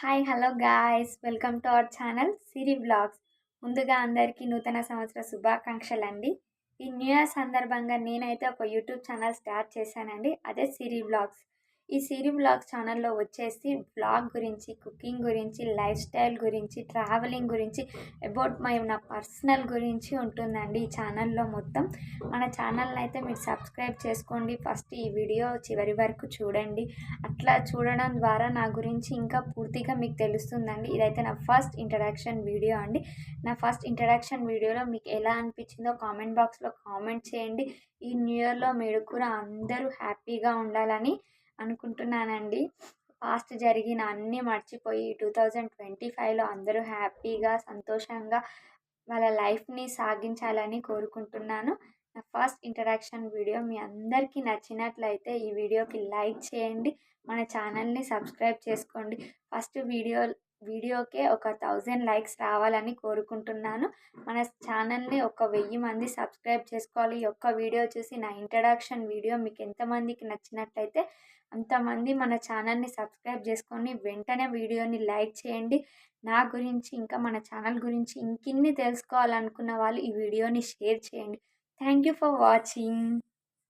Hi hello guys welcome to our channel Siri vlogs. ముందుగా అందరికీ నూతన సంవత్సర శుభాకాంక్షలండి. ఈ న్యూ ఇయర్ సందర్భంగా నేనైతే ఒక యూట్యూబ్ ఛానల్ స్టార్ట్ చేశానండి, అదే సిరి వ్లాగ్స్. ఈ సిరి వ్లాగ్స్ ఛానల్లో వచ్చేసి వ్లాగ్ గురించి, కుకింగ్ గురించి, లైఫ్ స్టైల్ గురించి, ట్రావెలింగ్ గురించి, అబౌట్ నా పర్సనల్ గురించి ఉంటుందండి ఈ ఛానల్లో మొత్తం. మన ఛానల్ని అయితే మీరు సబ్స్క్రైబ్ చేసుకోండి. ఫస్ట్ ఈ వీడియో చివరి వరకు చూడండి. అట్లా చూడడం ద్వారా నా గురించి ఇంకా పూర్తిగా మీకు తెలుస్తుందండి. ఇదైతే నా ఫస్ట్ ఇంట్రడక్షన్ వీడియో అండి. నా ఫస్ట్ ఇంట్రడక్షన్ వీడియోలో మీకు ఎలా అనిపించిందో కామెంట్ బాక్స్లో కామెంట్ చేయండి. ఈ న్యూ ఇయర్లో మీరు కూడా అందరూ హ్యాపీగా ఉండాలని అనుకుంటున్నానండి. పాస్ట్ జరిగిన అన్నీ మర్చిపోయి 2025లో అందరూ హ్యాపీగా, సంతోషంగా వాళ్ళ లైఫ్ని సాగించాలని కోరుకుంటున్నాను. నా ఫస్ట్ ఇంట్రడక్షన్ వీడియో మీ అందరికీ నచ్చినట్లయితే ఈ వీడియోకి లైక్ చేయండి, మన ఛానల్ని సబ్స్క్రైబ్ చేసుకోండి. ఫస్ట్ వీడియోకే ఒక 1000 లైక్స్ రావాలని కోరుకుంటున్నాను. మన ఛానల్ని ఒక 1000 మంది సబ్స్క్రైబ్ చేసుకోవాలి. ఈ ఒక్క వీడియో చూసి నా ఇంట్రడక్షన్ వీడియో మీకు ఎంతమందికి నచ్చినట్లయితే అంతమంది మన ఛానల్ని సబ్స్క్రైబ్ చేసుకొని వెంటనే వీడియోని లైక్ చేయండి. నా గురించి ఇంకా మన ఛానల్ గురించి ఇంకిన్ని తెలుసుకోవాలనుకున్న వాళ్ళు ఈ వీడియోని షేర్ చేయండి. Thank you for watching.